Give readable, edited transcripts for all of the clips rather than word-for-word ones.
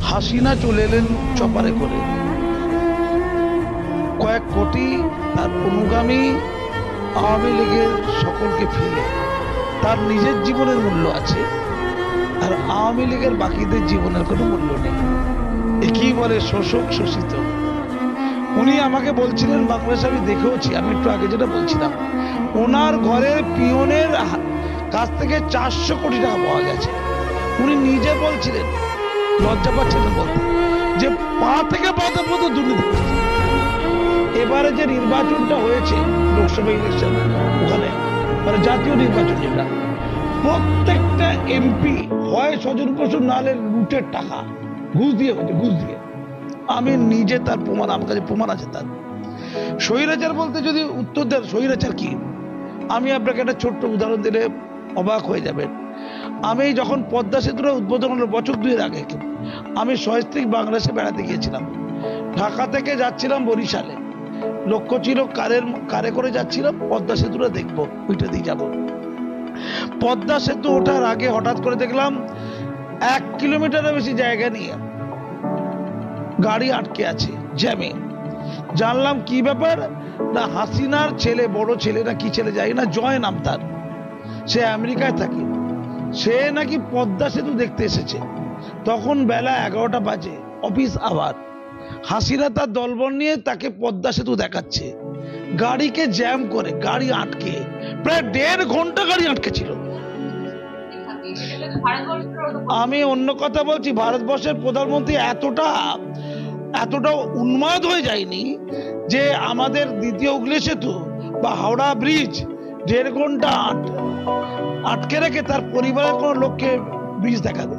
হাসিনা চলে এলেন চপারে করে, কয়েক কোটি তার অনুগামী আওয়ামী লীগের সকলকে ফেলে। তার নিজের জীবনের মূল্য আছে, আর আওয়ামী লীগের বাকিদের জীবনের কোনো মূল্য নেই। একই বলে শোষক শোষিত। উনি আমাকে বলছিলেন, বাংলাদেশ আমি দেখেওছি, আমি একটু আগে যেটা বলছিলাম, ওনার ঘরের পিয়নের কাছ থেকে 400 কোটি টাকা পাওয়া গেছে। উনি নিজে বলছিলেন, লজ্জা পাচ্ছিলেন বলতে, যে পা থেকে পাতা পর্যন্ত দুর্নীতি করছে। এবারে যে নির্বাচনটা হয়েছে, লোকসভা ইলেকশন, ওখানে মানে জাতীয় নির্বাচন, যেটা প্রত্যেকটা এমপি হয় স্বজন পোষণ, নাহলে লুটের টাকা ঘুষ দিয়ে হয়েছে, ঘুষ দিয়ে। আমি নিজে তার প্রমাণ, আমার কাছে প্রমাণ আছে তার। স্বৈরাচার বলতে যদি উত্তর দেন স্বৈরাচার কি, আমি আপনাকে একটা ছোট্ট উদাহরণ দিলে অবাক হয়ে যাবেন। আমি যখন পদ্মা সেতুটা উদ্বোধন হলো বছর 2 আগে, আমি সস্ত্রীক বাংলাদেশে বেড়াতে গিয়েছিলাম। ঢাকা থেকে যাচ্ছিলাম বরিশালে, লক্ষ্য ছিল কারে করে যাচ্ছিলাম, পদ্মা সেতুটা দেখবো, ওইটা দিয়ে যাবো। পদ্মা সেতু ওঠার আগে হঠাৎ করে দেখলাম 1 কিলোমিটারের বেশি জায়গা নিয়ে গাড়ি আটকে আছে জ্যামে। জানলাম কি ব্যাপার, না হাসিনার ছেলে, বড় ছেলে না কি ছেলে যাই না, জয় নাম তার, সে আমেরিকায় থাকে, সে নাকি পদ্মা সেতু দেখতে এসেছে। তখন বেলা 11টা বাজে, অফিস আবার। হাসিনা তার দলবল নিয়ে তাকে পদ্মা সেতু দেখাচ্ছে, গাড়িকে জ্যাম করে, গাড়ি আটকে প্রায় 1.5 ঘন্টা গাড়ি আটকে ছিল। আমি অন্য কথা বলছি, ভারতবর্ষের প্রধানমন্ত্রী এতটা উন্মাদ হয়ে যায়নি যে আমাদের দ্বিতীয় হুগলি সেতু বা হাওড়া ব্রিজ 1.5 ঘন্টা আটকে রেখে তার পরিবারের কোনো লোককে ব্রিজ দেখাবে,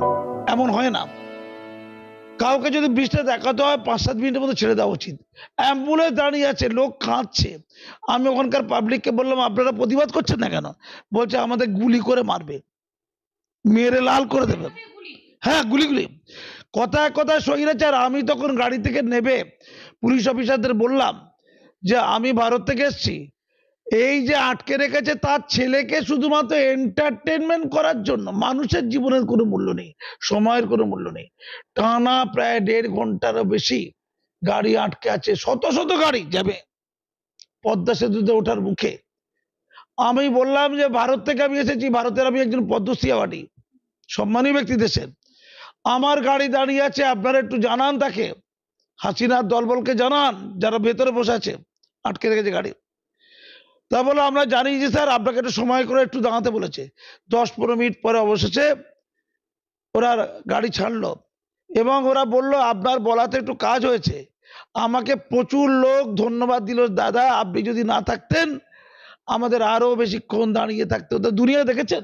এমন হয় না। কাউকে যদি ব্রিজটা দেখাতে হয় 5-7 মিনিটের মধ্যে ছেড়ে দেওয়া উচিত। অ্যাম্বুলেন্স দাঁড়িয়ে আছে, লোক কাঁদছে। আমি ওখানকার পাবলিককে বললাম, আপনারা প্রতিবাদ করছেন না কেন? বলছে আমাদের গুলি করে মারবে, মেরে লাল করে দেবে। হ্যাঁ, গুলি। কথায় কথায় স্বৈরাচার। আমি তখন গাড়ি থেকে নেবে পুলিশ অফিসারদের বললাম যে আমি ভারত থেকে এসেছি, এই যে আটকে রেখেছে তার ছেলেকে শুধুমাত্র এন্টারটেনমেন্ট করার জন্য। মানুষের জীবনের কোনো মূল্য নেই, সময়ের কোনো মূল্য নেই। টানা প্রায় 1.5 ঘন্টারও বেশি গাড়ি আটকে আছে, শত শত গাড়ি যাবে পদ্মা সেতুতে ওঠার মুখে। আমি বললাম যে ভারত থেকে আমি এসেছি, ভারতের আমি একজন পদ্মশ্রী অ্যাওয়ার্ডী, সম্মানী ব্যক্তি দেশের। আমার গাড়ি দাঁড়িয়ে আছে, আপনারা একটু জানান তাকে, হাসিনার দলবলকে জানান যারা ভেতরে বসে আছে, আটকে রেখেছে গাড়ি। তা বলে আমরা জানি যে স্যার আপনাকে একটু সময় করে একটু দাঁড়াতে বলেছে। 10-15 মিনিট পরে অবশেষে ওরা গাড়ি ছাড়লো এবং ওরা বলল আপনার বলাতে একটু কাজ হয়েছে। আমাকে প্রচুর লোক ধন্যবাদ দিল, দাদা আপনি যদি না থাকতেন আমাদের আরো বেশিক্ষণ দাঁড়িয়ে থাকতে হতো। দুনিয়া দেখেছেন,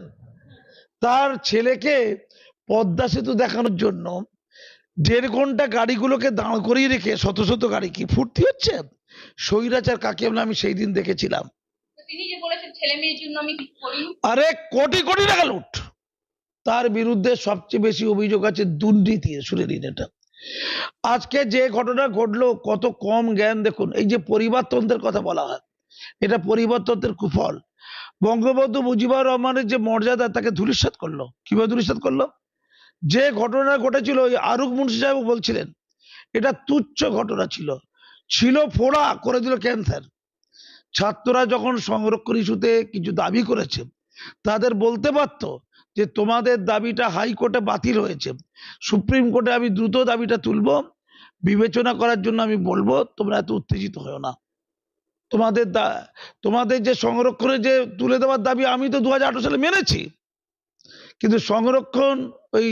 তার ছেলেকে পদ্মা সেতু দেখানোর জন্য 1.5 ঘন্টা গাড়িগুলোকে দাঁড় করিয়ে রেখে শত শত গাড়ি কি ফুর্তি হচ্ছে? স্বৈরাচার কাকে বলে আমি সেই দিন দেখেছিলাম। আরে কোটি কোটি টাকা লুট। তার বিরুদ্ধে সবচেয়ে বেশি অভিযোগ আছে দুর্নীতি। শুনে নিন এটা। আজকে যে ঘটনা ঘটলো, কত কম জ্ঞান দেখুন। এই যে পরিবারতন্ত্রের কথা বলা হয়, এটা পরিবারতন্ত্রের কুফল। বঙ্গবন্ধু মুজিবুর রহমানের যে মর্যাদা, তাকে ধূলিসাৎ করলো। কিভাবে ধূলিসাৎ করলো? যে ঘটনা ঘটেছিল, ওই আরুক মুন্সি সাহেব বলছিলেন এটা তুচ্ছ ঘটনা ছিল ফোড়া করে দিল ক্যান্সার। ছাত্ররা যখন সংরক্ষণ ইস্যুতে কিছু দাবি করেছে, তাদের বলতে পারত যে তোমাদের দাবিটা হাইকোর্টে বাতিল হয়েছে, সুপ্রিম কোর্টে আমি দ্রুত দাবিটা তুলব, বিবেচনা করার জন্য আমি বলবো, তোমরা এত উত্তেজিত হও না। তোমাদের যে সংরক্ষণের যে তুলে দেওয়ার দাবি আমি তো 2018 সালে মেনেছি, কিন্তু সংরক্ষণ, ওই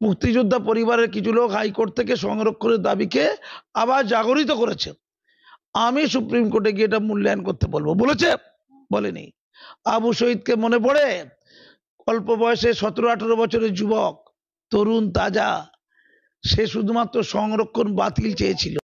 মুক্তিযোদ্ধা পরিবারের কিছু লোক হাইকোর্ট থেকে সংরক্ষণের দাবিকে আবার জাগরিত করেছে। আমি সুপ্রিম কোর্টে গিয়ে এটা মূল্যায়ন করতে বলবো। বলেছে? বলেনি। আবু শহীদকে মনে পড়ে? অল্প বয়সে 17-18 বছরের যুবক, তরুণ তাজা, সে শুধুমাত্র সংরক্ষণ বাতিল চেয়েছিল।